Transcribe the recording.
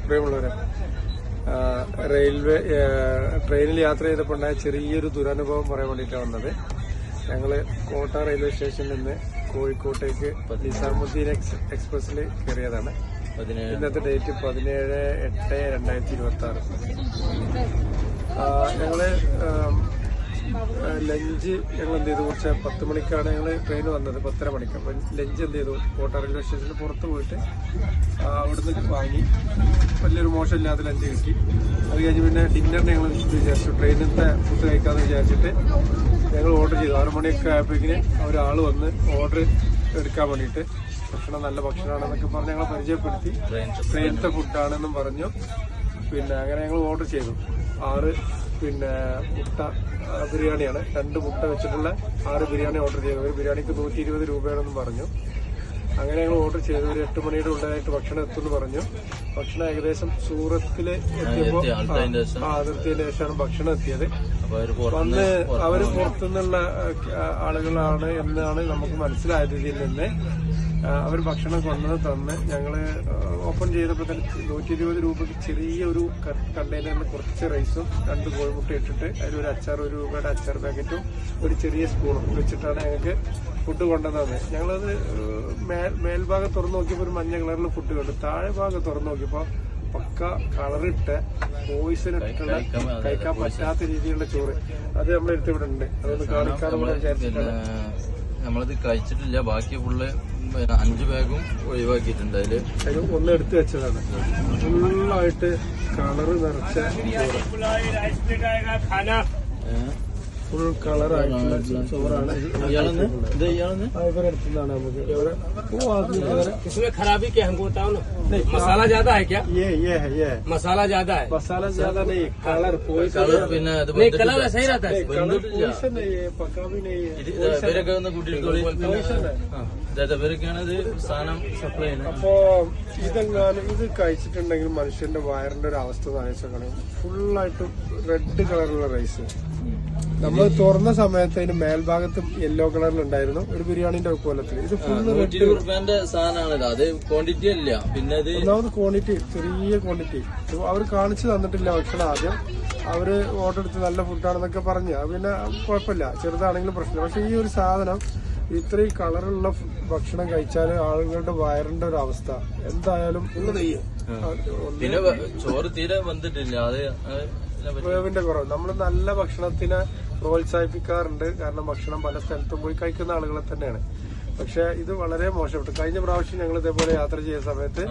പ്രിയമുള്ളവരെ, ട്രെയിനിൽ യാത്ര ചെയ്തപ്പോൾ ഉണ്ടായ ചെറിയൊരു ദുരനുഭവം പറയാൻ വേണ്ടിയിട്ടാണ് വന്നത്. ഞങ്ങള് കോട്ട റെയിൽവേ സ്റ്റേഷനിൽ നിന്ന് കോഴിക്കോട്ടേക്ക് നിസാമുദ്ദീൻ എക്സ്പ്രസിൽ കയറിയതാണ്. ഇന്നത്തെ ഡേറ്റ് 17/8/2026. ഞങ്ങള് ലഞ്ച് ഞങ്ങൾ എന്ത് ചെയ്തു, കുറച്ച് 10 മണിക്കാണ് ഞങ്ങൾ ട്രെയിൻ വന്നത്, 10:30 മണിക്ക്. അപ്പം ലഞ്ച് എന്ത് ചെയ്തു, കോട്ട റെയിൽവേ സ്റ്റേഷനിൽ പുറത്ത് പോയിട്ട് അവിടുന്ന് വാങ്ങി. വലിയൊരു മോശമില്ലാത്ത ലഞ്ച് കിട്ടി. അത് കഴിഞ്ഞ് പിന്നെ ഡിന്നറിന് ഞങ്ങൾ വിചാരിച്ചു ട്രെയിനിലത്തെ ഫുഡ് കഴിക്കാമെന്ന് വിചാരിച്ചിട്ട് ഞങ്ങൾ ഓർഡർ ചെയ്തു. 6 മണിയൊക്കെ ആയപ്പോഴേക്കിന് ഒരാൾ വന്ന് ഓർഡർ എടുക്കാൻ വേണ്ടിയിട്ട് ഭക്ഷണം നല്ല ഭക്ഷണമാണെന്നൊക്കെ പറഞ്ഞ് ഞങ്ങളെ പരിചയപ്പെടുത്തി. ട്രെയിനത്തെ ഫുഡാണെന്നും പറഞ്ഞു. പിന്നെ അങ്ങനെ ഞങ്ങൾ ഓർഡർ ചെയ്തു. 6 മുട്ട ബിരിയാണിയാണ്. 2 മുട്ട വെച്ചിട്ടുള്ള 6 ബിരിയാണി ഓർഡർ ചെയ്തു. ഒരു ബിരിയാണിക്ക് 120 രൂപയാണെന്ന് പറഞ്ഞു. അങ്ങനെ ഞങ്ങൾ ഓർഡർ ചെയ്തു. ഒരു 8 മണിയുടെ ഉള്ളിലായിട്ട് ഭക്ഷണം എത്തുമെന്ന് പറഞ്ഞു. ഭക്ഷണം ഏകദേശം സൂറത്തില് എത്തിയപ്പോൾ അതിർത്തിയതിനു ശേഷമാണ് ഭക്ഷണം എത്തിയത്. വന്ന് അവര് പുറത്തുനിന്നുള്ള ആളുകളാണ് എന്നാണ് നമുക്ക് മനസ്സിലായത്. ഇതിൽ നിന്ന് അവർ ഭക്ഷണം കൊണ്ടുവന്ന് തന്ന് ഞങ്ങള് ഓപ്പൺ ചെയ്തപ്പോൾ തന്നെ 120 രൂപയ്ക്ക് ചെറിയൊരു കണ്ടെയ്നറിൽ കുറച്ച് റൈസും 2 കോഴിമുട്ട ഇട്ടിട്ട് അതിലൊരു അച്ചാർ, 1 രൂപയുടെ അച്ചാർ പാക്കറ്റും ഒരു ചെറിയ സ്പൂണും വെച്ചിട്ടാണ് ഞങ്ങൾക്ക് ഫുഡ് കൊണ്ടുവന്നത്. ഞങ്ങളത് മേൽഭാഗം തുറന്നു നോക്കിയപ്പോൾ ഒരു മഞ്ഞ കളറിൽ ഫുഡ് കണ്ടു. താഴെ ഭാഗം തുറന്നു നോക്കിയപ്പോൾ പക്ക കളറിട്ട് പോയിസൺ ഇട്ടിട്ടുള്ള കഴിക്കാൻ പറ്റാത്ത രീതിയിലുള്ള ചോറ്. അത് നമ്മളെടുത്ത് ഇവിടെ ഉണ്ട്. അതൊന്ന് കാണിക്കാറുള്ള വിചാരിച്ചിട്ടാണ്. നമ്മളത് കഴിച്ചിട്ടില്ല. ബാക്കി ഫുള്ള് 5 ബാഗും ഒഴിവാക്കിയിട്ടുണ്ട്. അതിൽ ഒന്ന് എടുത്തു വെച്ചതാണ്. ഫുള്ളായിട്ട് കളറ് നിറച്ച ഫുൾ കളറായിട്ടുള്ള ചോറാണ്. ഇവരെടുത്തതാണ് നമുക്ക്. इसमें खराबी क्या हमको बताओ ना. मसाला ज्यादा है क्या? ये है मसाला ज्यादा है. मसाला ज्यादा नहीं, कलर കളർ പിന്നെ नहीं कलर सही रहता है. पोइसन नहीं है, पका भी नहीं है. ഇവരൊക്കെ ഒന്ന് കൂട്ടിയെടുത്തോളി. ഇവരൊക്കെയാണ് ഇത് സാധനം സപ്ലൈ ചെയ്യുന്നത്. അപ്പോ ഇതെങ്ങാനും ഇത് കഴിച്ചിട്ടുണ്ടെങ്കിൽ മനുഷ്യന്റെ വയറിന്റെ ഒരു അവസ്ഥ താഴ്ചകളെ ഫുള്ളായിട്ട് റെഡ് കളറുള്ള റൈസ്. നമ്മൾ തുറന്ന സമയത്ത് അതിന് മേൽഭാഗത്തും യെല്ലോ കളറിലുണ്ടായിരുന്നു ഒരു ബിരിയാണിന്റെ കോലത്തിൽ. ഇത് ഫുൾ 120 രൂപന്റെ സാധനമാണല്ലോ. അത് ക്വാണ്ടിറ്റി അല്ല. പിന്നെ ഒന്നാമത് ക്വാണ്ടിറ്റി, ചെറിയ ക്വാണ്ടിറ്റി അവർ കാണിച്ചു തന്നിട്ടില്ല. ഭക്ഷണം ആദ്യം അവര് ഓർഡർ എടുത്ത് നല്ല ഫുഡാണെന്നൊക്കെ പറഞ്ഞു. പിന്നെ കുഴപ്പമില്ല, ചെറുതാണെങ്കിലും പ്രശ്നം. പക്ഷെ ഈ ഒരു സാധനം ഇത്രയും കളറുള്ള ഭക്ഷണം കഴിച്ചാൽ ആളുകളുടെ വയറിന്റെ ഒരു അവസ്ഥ എന്തായാലും പിന്നെ ചോറ് തീരെ വന്നിട്ടില്ല. അത് വേവിന്റെ കുറവ്. നമ്മൾ നല്ല ഭക്ഷണത്തിനെ പ്രോത്സാഹിപ്പിക്കാറുണ്ട്. കാരണം ഭക്ഷണം പല സ്ഥലത്തും പോയി കഴിക്കുന്ന ആളുകളെ തന്നെയാണ്. പക്ഷെ ഇത് വളരെ മോശപ്പെട്ടു. കഴിഞ്ഞ പ്രാവശ്യം ഞങ്ങൾ ഇതേപോലെ യാത്ര ചെയ്ത സമയത്ത്